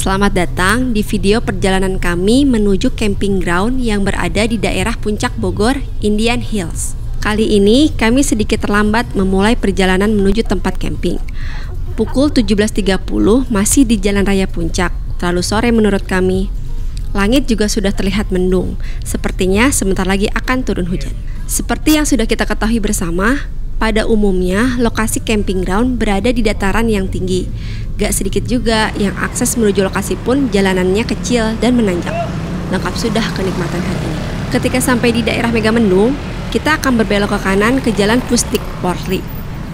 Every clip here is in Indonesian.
Selamat datang di video perjalanan kami menuju camping ground yang berada di daerah Puncak Bogor, Indian Hills. Kali ini kami sedikit terlambat memulai perjalanan menuju tempat camping. Pukul 17.30 masih di Jalan Raya Puncak, terlalu sore menurut kami. Langit juga sudah terlihat mendung, sepertinya sebentar lagi akan turun hujan. Seperti yang sudah kita ketahui bersama, pada umumnya lokasi camping ground berada di dataran yang tinggi. Gak sedikit juga yang akses menuju lokasi pun jalanannya kecil dan menanjak. Lengkap sudah kenikmatan hari ini. Ketika sampai di daerah Megamendung, kita akan berbelok ke kanan ke Jalan Pustik Polri.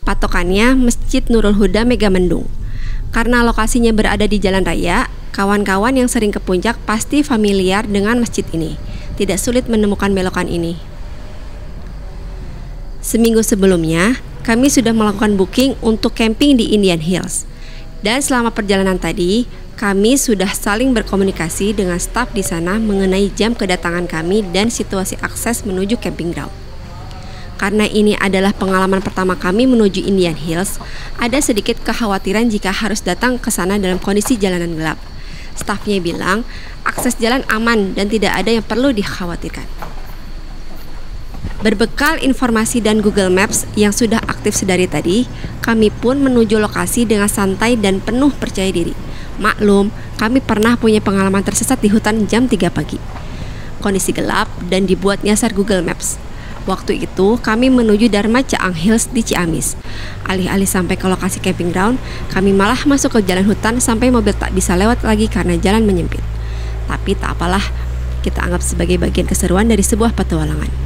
Patokannya Masjid Nurul Huda Megamendung. Karena lokasinya berada di jalan raya, kawan-kawan yang sering ke puncak pasti familiar dengan masjid ini. Tidak sulit menemukan belokan ini. Seminggu sebelumnya, kami sudah melakukan booking untuk camping di Indian Hills. Dan selama perjalanan tadi, kami sudah saling berkomunikasi dengan staf di sana mengenai jam kedatangan kami dan situasi akses menuju camping ground. Karena ini adalah pengalaman pertama kami menuju Indian Hills, ada sedikit kekhawatiran jika harus datang ke sana dalam kondisi jalanan gelap. Stafnya bilang, akses jalan aman dan tidak ada yang perlu dikhawatirkan. Berbekal informasi dan Google Maps yang sudah aktif sedari tadi, kami pun menuju lokasi dengan santai dan penuh percaya diri. Maklum, kami pernah punya pengalaman tersesat di hutan jam 3 pagi. Kondisi gelap dan dibuat nyasar Google Maps. Waktu itu, kami menuju Dharma Caang Hills di Ciamis. Alih-alih sampai ke lokasi camping ground, kami malah masuk ke jalan hutan sampai mobil tak bisa lewat lagi karena jalan menyempit. Tapi tak apalah, kita anggap sebagai bagian keseruan dari sebuah petualangan.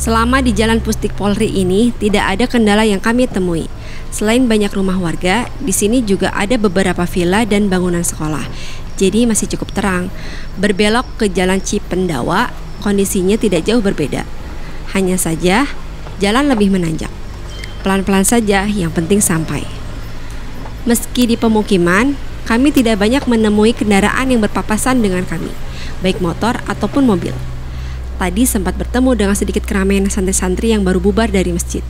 Selama di Jalan Pustik Polri ini tidak ada kendala yang kami temui. Selain banyak rumah warga, di sini juga ada beberapa villa dan bangunan sekolah. Jadi masih cukup terang. Berbelok ke Jalan Cipendawa, kondisinya tidak jauh berbeda. Hanya saja jalan lebih menanjak. Pelan-pelan saja, yang penting sampai. Meski di pemukiman, kami tidak banyak menemui kendaraan yang berpapasan dengan kami, baik motor ataupun mobil. Tadi sempat bertemu dengan sedikit keramaian santri-santri yang baru bubar dari masjid.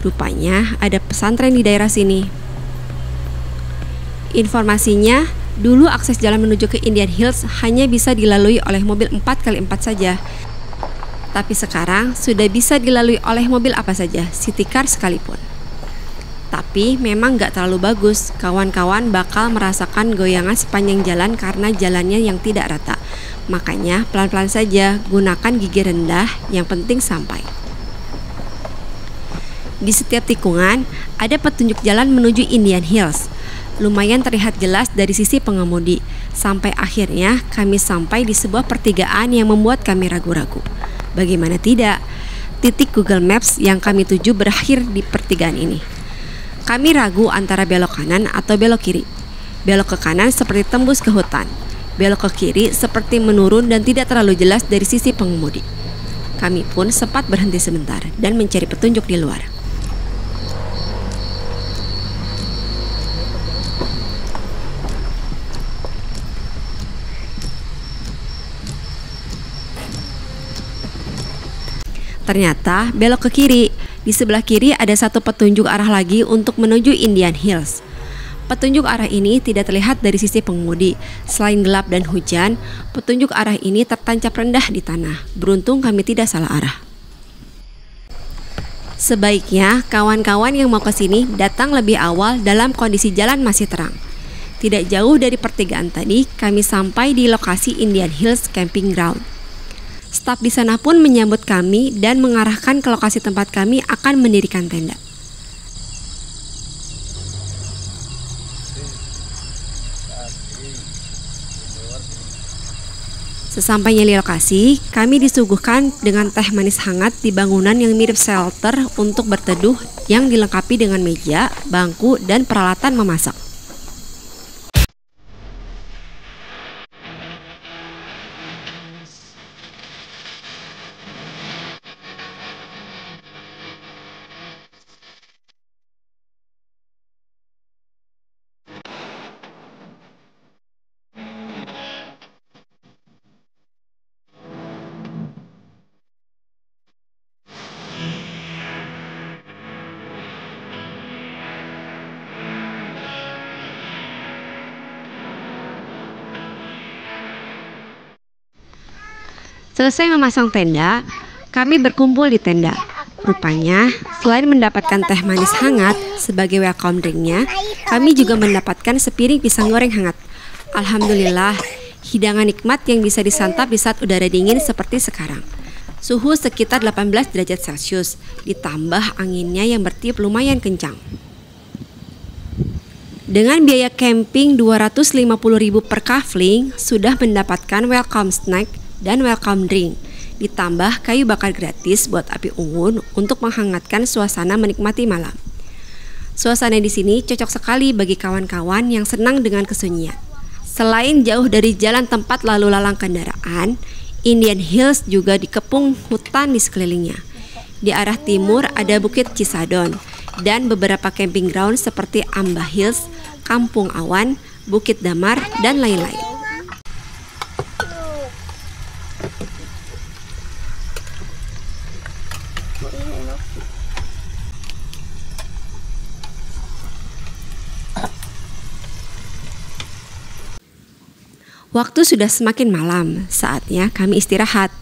Rupanya ada pesantren di daerah sini. Informasinya, dulu akses jalan menuju ke Indian Hills hanya bisa dilalui oleh mobil 4x4 saja. Tapi sekarang sudah bisa dilalui oleh mobil apa saja, city car sekalipun. Tapi memang gak terlalu bagus, kawan-kawan bakal merasakan goyangan sepanjang jalan karena jalannya yang tidak rata. Makanya pelan-pelan saja, gunakan gigi rendah, yang penting sampai. Di setiap tikungan, ada petunjuk jalan menuju Indian Hills. Lumayan terlihat jelas dari sisi pengemudi. Sampai akhirnya kami sampai di sebuah pertigaan yang membuat kami ragu-ragu. Bagaimana tidak? Titik Google Maps yang kami tuju berakhir di pertigaan ini. Kami ragu antara belok kanan atau belok kiri. Belok ke kanan seperti tembus ke hutan. Belok ke kiri seperti menurun dan tidak terlalu jelas dari sisi pengemudi. Kami pun sempat berhenti sebentar dan mencari petunjuk di luar. Ternyata belok ke kiri. Di sebelah kiri ada satu petunjuk arah lagi untuk menuju Indian Hills. Petunjuk arah ini tidak terlihat dari sisi pengemudi. Selain gelap dan hujan, petunjuk arah ini tertancap rendah di tanah. Beruntung kami tidak salah arah. Sebaiknya kawan-kawan yang mau ke sini datang lebih awal dalam kondisi jalan masih terang. Tidak jauh dari pertigaan tadi, kami sampai di lokasi Indian Hills Camping Ground. Staf di sana pun menyambut kami dan mengarahkan ke lokasi tempat kami akan mendirikan tenda. Sesampainya di lokasi, kami disuguhkan dengan teh manis hangat di bangunan yang mirip shelter untuk berteduh yang dilengkapi dengan meja, bangku, dan peralatan memasak. Selesai memasang tenda, kami berkumpul di tenda. Rupanya, selain mendapatkan teh manis hangat sebagai welcome drinknya, kami juga mendapatkan sepiring pisang goreng hangat. Alhamdulillah, hidangan nikmat yang bisa disantap di saat udara dingin seperti sekarang. Suhu sekitar 18 derajat Celcius, ditambah anginnya yang bertiup lumayan kencang. Dengan biaya camping 250.000 per kafling, sudah mendapatkan welcome snack dan welcome drink. Ditambah kayu bakar gratis buat api unggun untuk menghangatkan suasana menikmati malam. Suasana di sini cocok sekali bagi kawan-kawan yang senang dengan kesunyian. Selain jauh dari jalan tempat lalu lalang kendaraan, Indian Hills juga dikepung hutan di sekelilingnya. Di arah timur ada Bukit Cisadon dan beberapa camping ground seperti Amba Hills, Kampung Awan, Bukit Damar, dan lain-lain. Waktu sudah semakin malam, saatnya kami istirahat.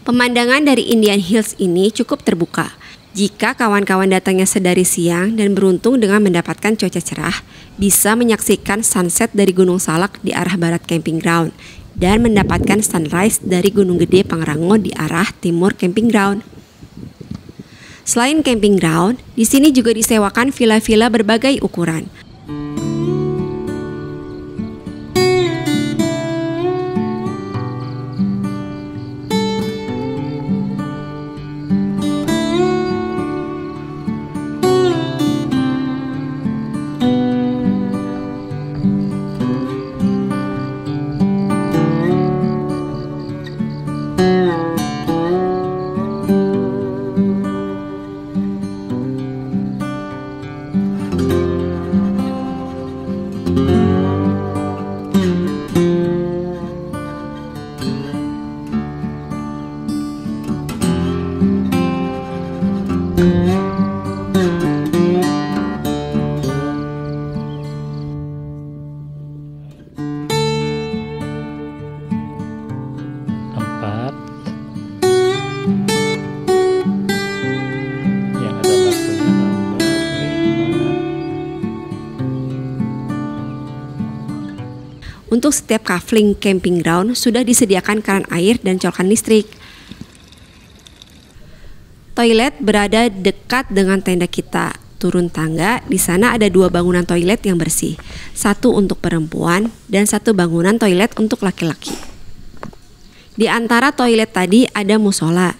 Pemandangan dari Indian Hills ini cukup terbuka. Jika kawan-kawan datangnya sedari siang dan beruntung dengan mendapatkan cuaca cerah, bisa menyaksikan sunset dari Gunung Salak di arah barat camping ground dan mendapatkan sunrise dari Gunung Gede Pangrango di arah timur camping ground. Selain camping ground, di sini juga disewakan villa-villa berbagai ukuran. Untuk setiap kafling camping ground sudah disediakan keran air dan colokan listrik. Toilet berada dekat dengan tenda kita. Turun tangga, di sana ada 2 bangunan toilet yang bersih. 1 untuk perempuan dan 1 bangunan toilet untuk laki-laki. Di antara toilet tadi ada musola.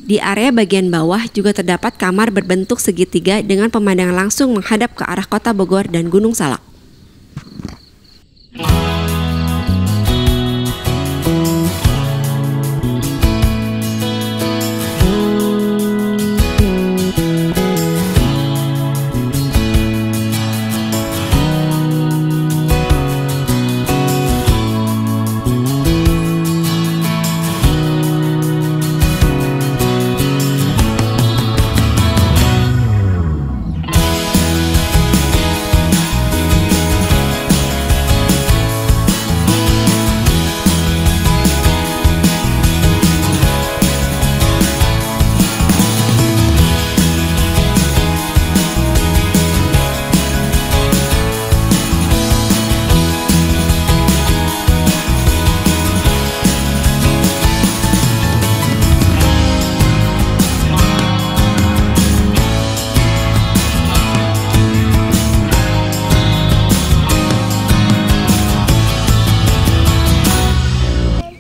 Di area bagian bawah juga terdapat kamar berbentuk segitiga dengan pemandangan langsung menghadap ke arah kota Bogor dan Gunung Salak.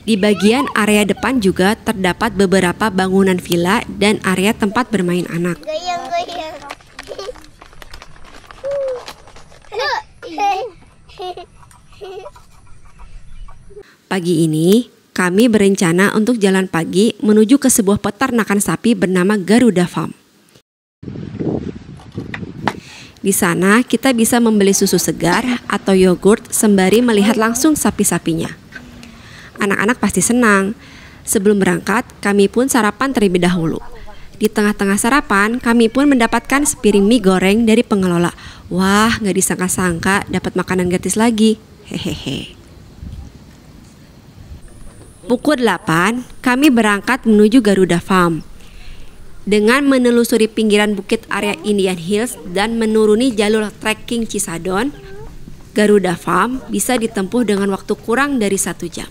Di bagian area depan juga terdapat beberapa bangunan villa dan area tempat bermain anak. Goyang-goyang. Pagi ini, kami berencana untuk jalan pagi menuju ke sebuah peternakan sapi bernama Garuda Farm. Di sana kita bisa membeli susu segar atau yogurt sembari melihat langsung sapi-sapinya. Anak-anak pasti senang. Sebelum berangkat, kami pun sarapan terlebih dahulu. Di tengah-tengah sarapan, kami pun mendapatkan sepiring mie goreng dari pengelola. Wah, nggak disangka-sangka dapat makanan gratis lagi. Hehehe. Pukul 8, kami berangkat menuju Garuda Farm. Dengan menelusuri pinggiran bukit area Indian Hills dan menuruni jalur trekking Cisadon, Garuda Farm bisa ditempuh dengan waktu kurang dari 1 jam.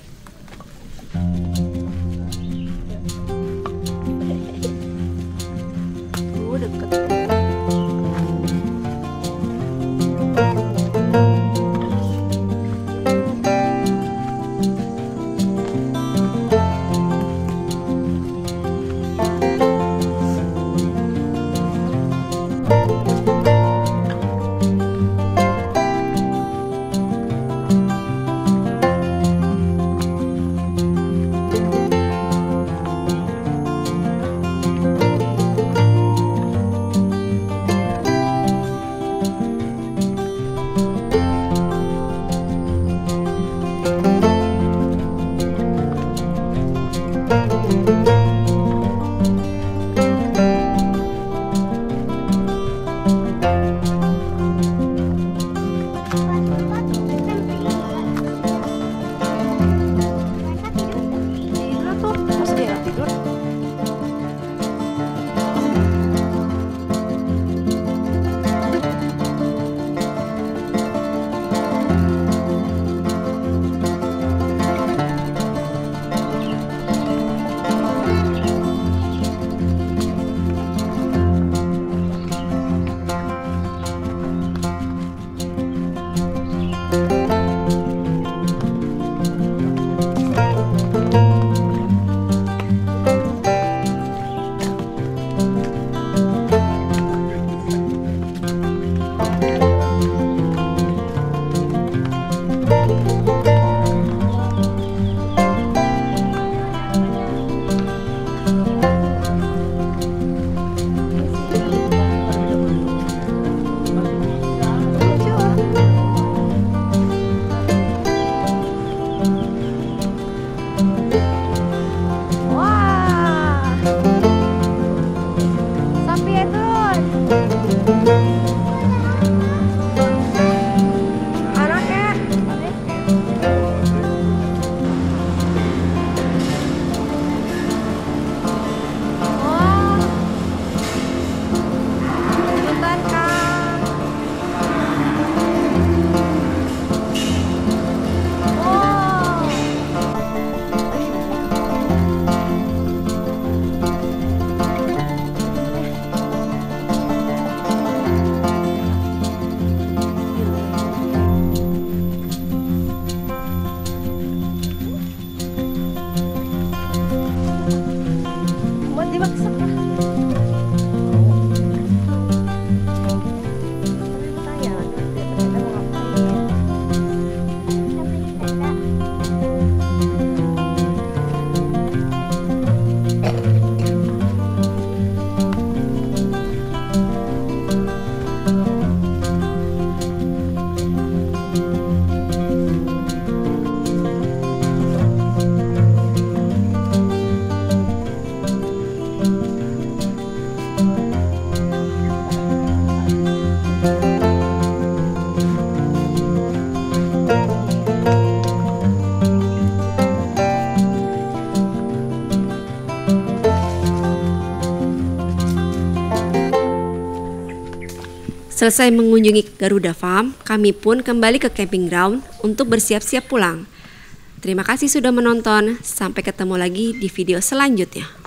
Selesai mengunjungi Garuda Farm, kami pun kembali ke camping ground untuk bersiap-siap pulang. Terima kasih sudah menonton, sampai ketemu lagi di video selanjutnya.